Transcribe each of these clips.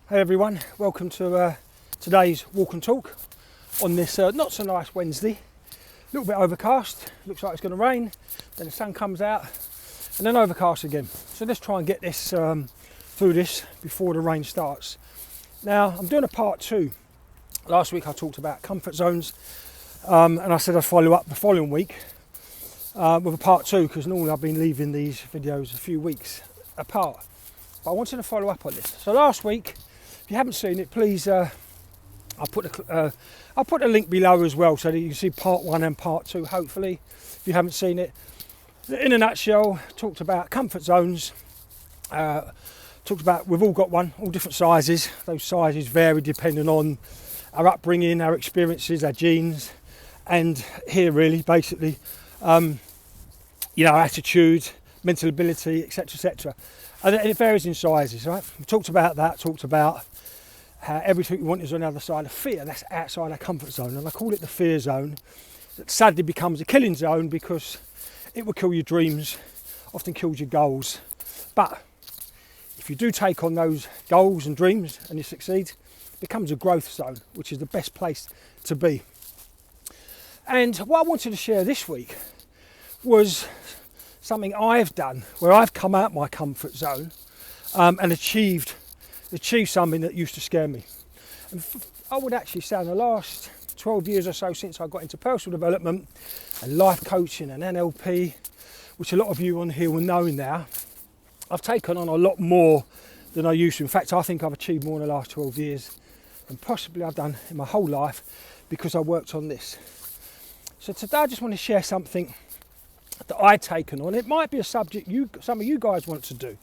Hey everyone, welcome to today's walk and talk on this not so nice Wednesday. A little bit overcast, looks like it's going to rain, then the sun comes out and then overcast again. So let's try and get this through this before the rain starts. Now I'm doing a part two. Last week I talked about comfort zones and I said I'd follow up the following week with a part two, because normally I've been leaving these videos a few weeks apart. But I wanted to follow up on this. So last week, if you haven't seen it, please, I'll put a link below as well so that you can see part one and part two, hopefully, if you haven't seen it. In a nutshell, talked about comfort zones, talked about we've all got one, all different sizes. Those sizes vary depending on our upbringing, our experiences, our genes, and here really, basically, attitude, mental ability, etc. And it varies in sizes, right? We talked about that, talked about how everything we want is on the other side of fear. That's outside our comfort zone, and I call it the fear zone. That sadly becomes a killing zone because it will kill your dreams, often kills your goals. But if you do take on those goals and dreams and you succeed, it becomes a growth zone, which is the best place to be. And what I wanted to share this week was something I've done where I've come out my comfort zone and achieved something that used to scare me. And I would actually say in the last 12 years or so since I got into personal development and life coaching and NLP, which a lot of you on here will know now, I've taken on a lot more than I used to. In fact, I think I've achieved more in the last 12 years than possibly I've done in my whole life because I worked on this. So today I just want to share something that I'd taken on. It might be a subject some of you guys want to do.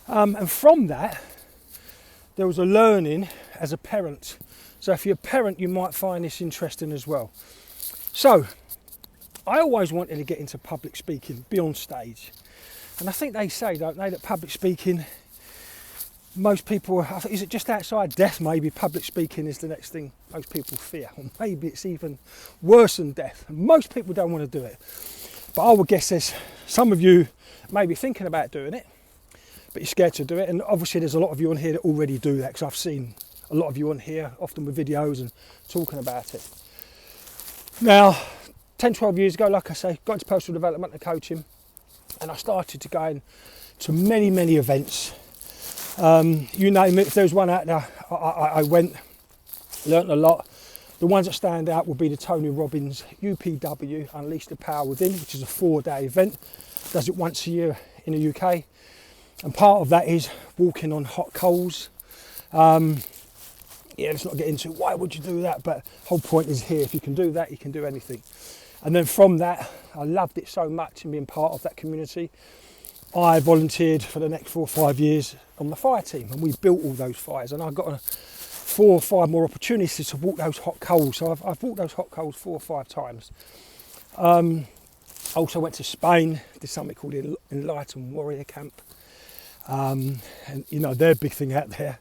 And from that, there was a learning as a parent. So if you're a parent, you might find this interesting as well. So I always wanted to get into public speaking, be on stage. And I think they say, don't they, that public speaking, most people, is it just outside death maybe, public speaking is the next thing most people fear. Or maybe it's even worse than death. And most people don't want to do it. But I would guess there's some of you may be thinking about doing it, but you're scared to do it. And obviously there's a lot of you on here that already do that, because I've seen a lot of you on here, often with videos and talking about it. Now, 10, 12 years ago, like I say, got into personal development and coaching, and I started to go to many, many events. You name it, if there was one out there, I went, learnt a lot. The ones that stand out will be the Tony Robbins UPW, Unleash the Power Within, which is a 4-day event. Does it once a year in the UK. And part of that is walking on hot coals. Let's not get into why would you do that, but the whole point is here. If you can do that, you can do anything. And then from that, I loved it so much and being part of that community. I volunteered for the next 4 or 5 years on the fire team, and we built all those fires, and I got 4 or 5 more opportunities to walk those hot coals. So I've walked those hot coals 4 or 5 times. I also went to Spain, did something called the Enlightened Warrior Camp. And you know, their big thing out there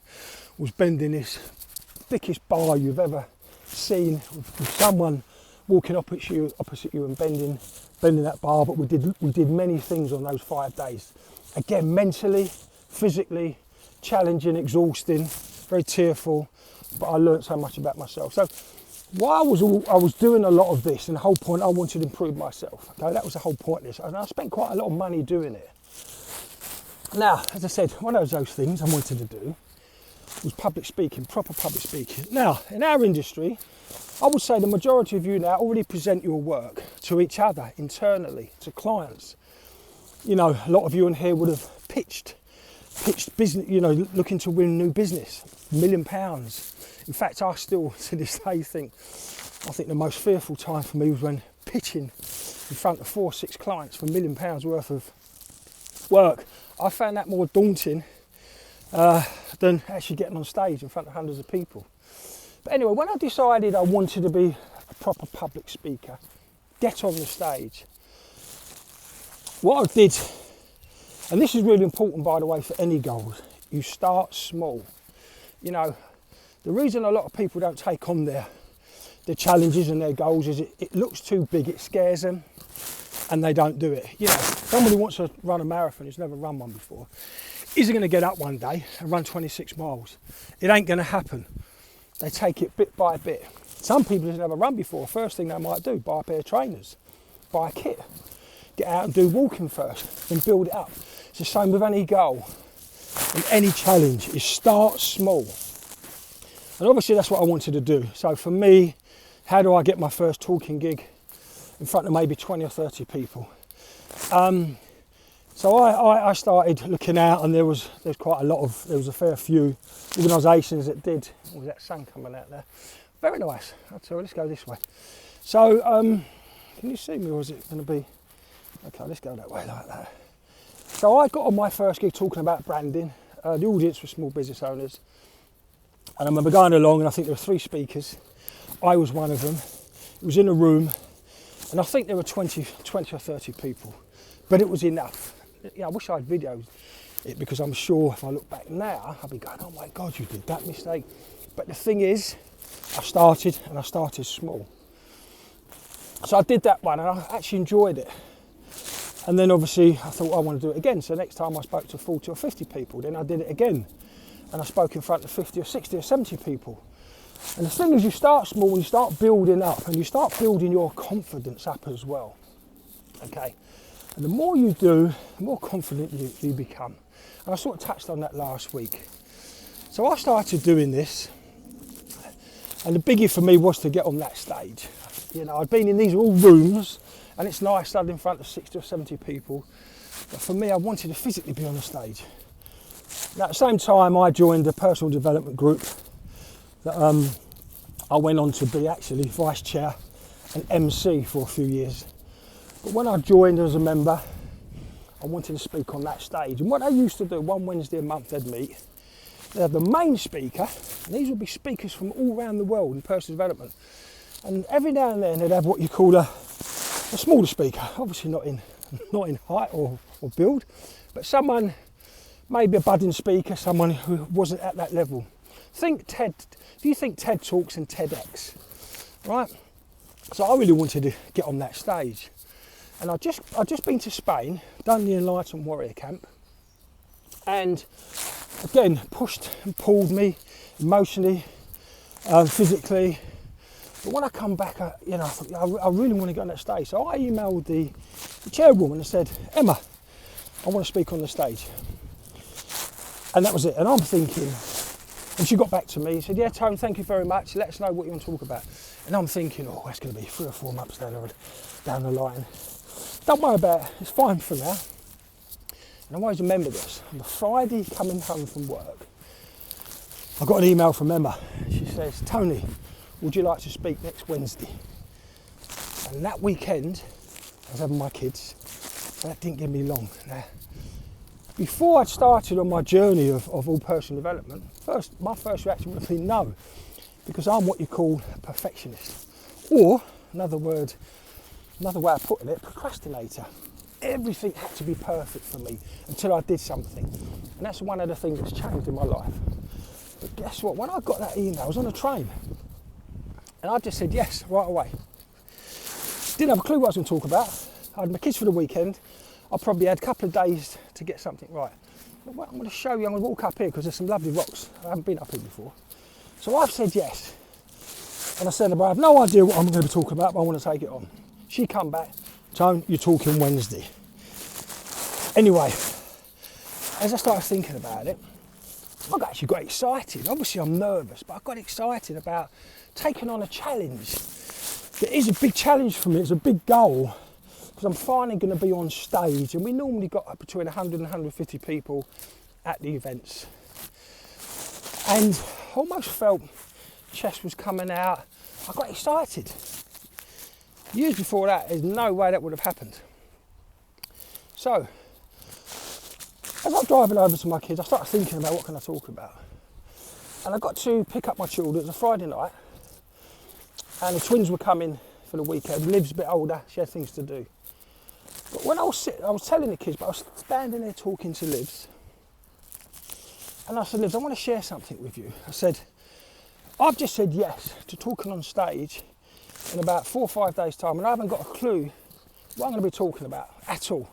was bending this thickest bar you've ever seen, with someone walking opposite you and bending that bar. But we did many things on those 5 days. Again, mentally, physically, challenging, exhausting, very tearful, but I learned so much about myself. So while I was doing a lot of this, and the whole point, I wanted to improve myself. Okay, that was the whole point of this, and I spent quite a lot of money doing it. Now, as I said, one of those things I wanted to do was public speaking, proper public speaking. Now, in our industry, I would say the majority of you now already present your work to each other internally, to clients. You know, a lot of you in here would have pitched business, you know, looking to win new business, £1 million. In fact, I still to this day think the most fearful time for me was when pitching in front of 4 or 6 clients for £1 million worth of work. I found that more daunting than actually getting on stage in front of hundreds of people. But anyway, when I decided I wanted to be a proper public speaker, get on the stage, what I did, and this is really important by the way for any goals, you start small. You know, the reason a lot of people don't take on their challenges and their goals is it looks too big, it scares them, and they don't do it. You know, somebody wants to run a marathon who's never run one before, isn't going to get up one day and run 26 miles. It ain't going to happen. They take it bit by bit. Some people who've never run before, first thing they might do, buy a pair of trainers, buy a kit, get out and do walking first, then build it up. It's the same with any goal and any challenge, is start small. And obviously that's what I wanted to do. So for me, how do I get my first talking gig in front of maybe 20 or 30 people? So I started looking out, and there's quite a lot of, there was a fair few organisations that did. Oh, was that sun coming out there? Very nice. I'll tell you, let's go this way. So, can you see me, or is it going to be? Okay, let's go that way like that. So I got on my first gig talking about branding. The audience was small business owners. And I remember going along, and I think there were 3 speakers. I was one of them. It was in a room, and I think there were 20 or 30 people. But it was enough. Yeah, I wish I'd videoed it, because I'm sure if I look back now, I'll be going, oh my God, you did that mistake. But the thing is, I started small. So I did that one, and I actually enjoyed it. And then obviously I thought, I want to do it again. So next time I spoke to 40 or 50 people, then I did it again. And I spoke in front of 50 or 60 or 70 people. And the thing is, you start small and you start building up, and you start building your confidence up as well. Okay. And the more you do, the more confident you become. And I sort of touched on that last week. So I started doing this, and the biggie for me was to get on that stage. You know, I'd been in these all rooms, and it's nice standing in front of 60 or 70 people. But for me, I wanted to physically be on the stage. Now, at the same time, I joined a personal development group that I went on to be actually vice chair and MC for a few years. But when I joined as a member, I wanted to speak on that stage. And what I used to do, one Wednesday a month they'd meet, they'd have the main speaker, and these would be speakers from all around the world in personal development. And every now and then they'd have what you call a smaller speaker, obviously not in height or build, but someone, maybe a budding speaker, someone who wasn't at that level. Think TED, if you think TED Talks and TEDx, right? So I really wanted to get on that stage. And I'd just been to Spain, done the Enlightened Warrior Camp, and again, pushed and pulled me emotionally, physically. But when I come back, I thought, I really want to get on that stage. So I emailed the chairwoman and said, Emma, I want to speak on the stage. And that was it. And I'm thinking, and she got back to me and said, yeah, Tone, thank you very much. Let us know what you want to talk about. And I'm thinking, oh, that's going to be 3 or 4 months down the line. Don't worry about it, it's fine for now. And I always remember this. On the Friday coming home from work, I got an email from Emma. She says, Tony, would you like to speak next Wednesday? And that weekend, I was having my kids, so that didn't give me long. Now, before I'd started on my journey of all personal development, my first reaction would have been no, because I'm what you call a perfectionist. Or, another way of putting it, procrastinator. Everything had to be perfect for me until I did something. And that's one of the things that's changed in my life. But guess what? When I got that email, I was on a train. And I just said yes, right away. Didn't have a clue what I was going to talk about. I had my kids for the weekend. I probably had a couple of days to get something right. But what I'm going to show you, I'm going to walk up here because there's some lovely rocks. I haven't been up here before. So I've said yes. And I said, I have no idea what I'm going to be talking about, but I want to take it on. She come back, Tone, you're talking Wednesday. Anyway, as I started thinking about it, I actually got excited. Obviously I'm nervous, but I got excited about taking on a challenge. It is a big challenge for me, it's a big goal, because I'm finally going to be on stage, and we normally got between 100 and 150 people at the events. And I almost felt chest was coming out. I got excited. Years before that, there's no way that would have happened. So, as I'm driving over to my kids, I started thinking about what can I talk about. And I got to pick up my children. It was a Friday night, and the twins were coming for the weekend. Liv's a bit older, she had things to do. But when I was telling the kids, but I was standing there talking to Livs, and I said, Livs, I want to share something with you. I said, I've just said yes to talking on stage in about 4 or 5 days' time, and I haven't got a clue what I'm going to be talking about at all.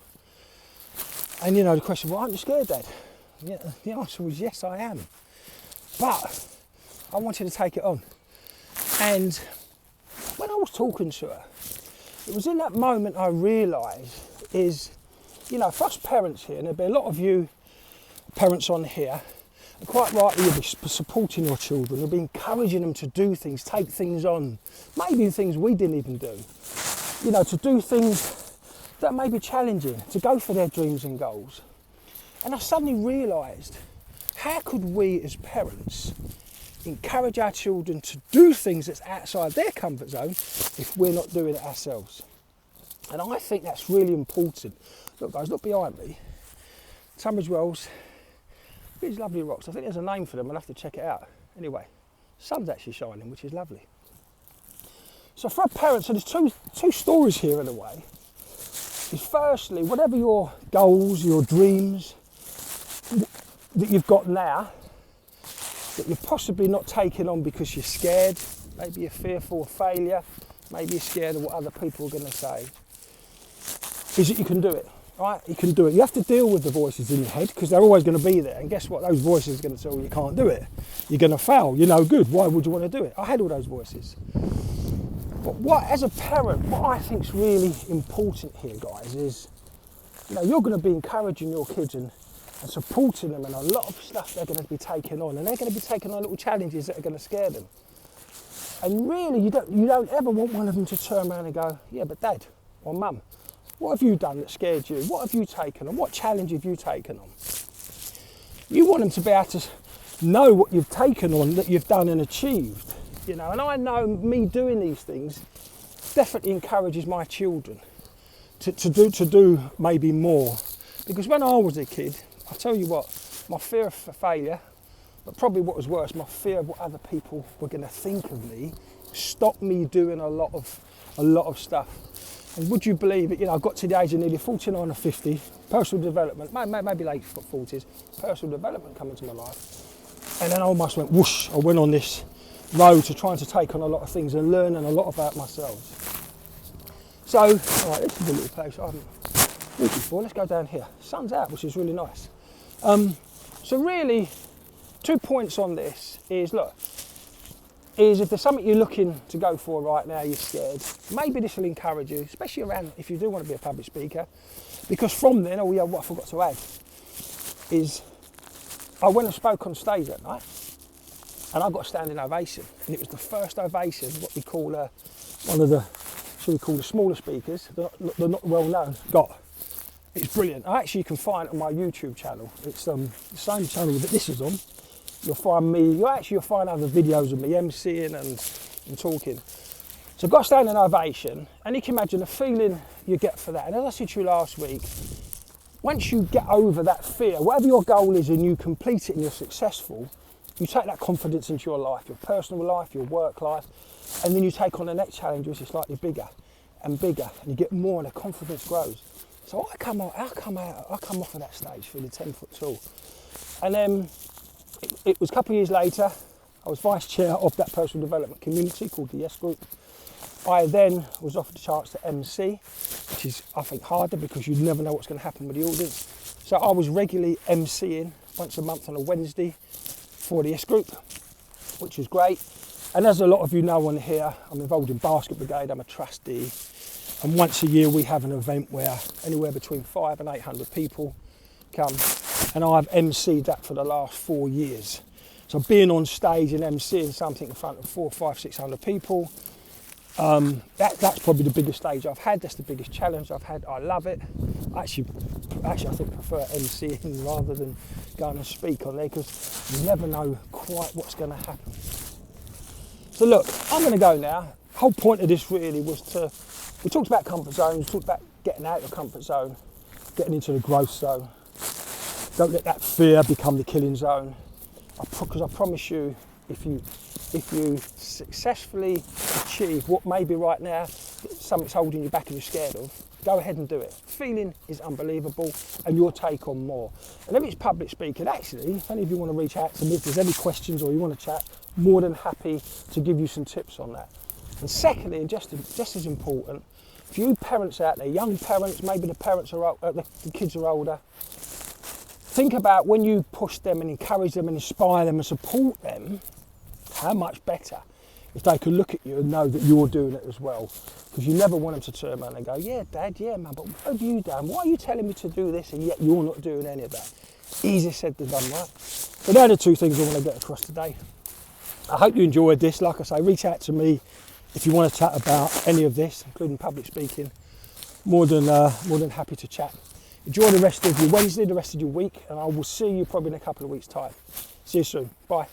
And you know, the question, well, aren't you scared, Dad? Yeah, the answer was yes, I am. But I wanted to take it on. And when I was talking to her, it was in that moment I realised is, you know, for us parents here, and there'll be a lot of you parents on here, and quite rightly you'll be supporting your children, you'll be encouraging them to do things, take things on, maybe things we didn't even do. You know, to do things that may be challenging, to go for their dreams and goals. And I suddenly realised, how could we as parents encourage our children to do things that's outside their comfort zone if we're not doing it ourselves? And I think that's really important. Look guys, look behind me. Tunbridge Wells, these lovely rocks. I think there's a name for them, I'll have to check it out. Anyway, sun's actually shining, which is lovely. So for our parents, so there's two stories here in a way. Is firstly, whatever your goals, your dreams that you've got now, that you're possibly not taking on because you're scared, maybe you're fearful of failure, maybe you're scared of what other people are going to say, is that you can do it, right? You can do it. You have to deal with the voices in your head because they're always going to be there. And guess what? Those voices are going to tell you you can't do it. You're going to fail. You're no good. Why would you want to do it? I had all those voices. But what, as a parent, what I think is really important here, guys, is, you know, you're going to be encouraging your kids and supporting them in a lot of stuff they're going to be taking on, and they're going to be taking on little challenges that are going to scare them. And really, you don't ever want one of them to turn around and go, yeah, but Dad or Mum, what have you done that scared you? What have you taken on? What challenge have you taken on? You want them to be able to know what you've taken on, that you've done and achieved. You know, and I know me doing these things definitely encourages my children to do maybe more. Because when I was a kid, I'll tell you what, my fear of failure, but probably what was worse, my fear of what other people were going to think of me, stopped me doing a lot of stuff. And would you believe it, you know, I got to the age of nearly 49 or 50, personal development, maybe late 40s, personal development coming to my life. And then I almost went whoosh, I went on this road to trying to take on a lot of things and learning a lot about myself. So, all right, this is a little place I haven't been before. Let's go down here. Sun's out, which is really nice. So really, 2 points on this is, look, is if there's something you're looking to go for right now, you're scared, maybe this will encourage you, especially around if you do want to be a public speaker, because from then, oh yeah, what I forgot to add, is I went and spoke on stage that night, and I got a standing ovation, and it was the first ovation, what we call one of the, should we call the smaller speakers, they're not well known, got. It's brilliant. Actually, you can find it on my YouTube channel. It's the same channel that this is on. You'll find me, you'll find other videos of me emceeing and talking. So I've got a standing ovation, and you can imagine the feeling you get for that. And as I said to you last week, once you get over that fear, whatever your goal is and you complete it and you're successful, you take that confidence into your life, your personal life, your work life, and then you take on the next challenge, which is slightly bigger and bigger, and you get more and the confidence grows. So I come off of that stage feeling 10 foot tall. And then it was a couple of years later, I was vice chair of that personal development community called the Yes Group. I then was offered the chance to MC, which is, I think, harder because you never know what's going to happen with the audience. So I was regularly MCing once a month on a Wednesday for the Yes Group, which was great. And as a lot of you know on here, I'm involved in Basket Brigade, I'm a trustee. And once a year we have an event where anywhere between 500 and 800 people come. And I've MC'd that for the last 4 years. So being on stage and MCing something in front of 400, 500, 600 people, that's probably the biggest stage I've had. That's the biggest challenge I've had. I love it. Actually, I think I prefer MCing rather than going and speak on there because you never know quite what's going to happen. So look, I'm going to go now. The whole point of this really was we talked about comfort zones, talked about getting out of your comfort zone, getting into the growth zone. Don't let that fear become the killing zone. Because I promise you, if you successfully achieve what maybe right now something's holding you back and you're scared of, go ahead and do it. Feeling is unbelievable and you'll take on more. And if it's public speaking, actually, if any of you want to reach out to me, if there's any questions or you want to chat, more than happy to give you some tips on that. And secondly, and just as important, for you parents out there, young parents, maybe the parents are the kids are older, think about when you push them and encourage them and inspire them and support them, how much better if they can look at you and know that you're doing it as well. Because you never want them to turn around and go, yeah, Dad, yeah, Mum, but what have you done? Why are you telling me to do this and yet you're not doing any of that? Easier said than done, right? So they're the two things I want to get across today. I hope you enjoyed this. Like I say, reach out to me if you want to chat about any of this, including public speaking. More than happy to chat. Enjoy the rest of your Wednesday, the rest of your week, and I will see you probably in a couple of weeks' time. See you soon. Bye.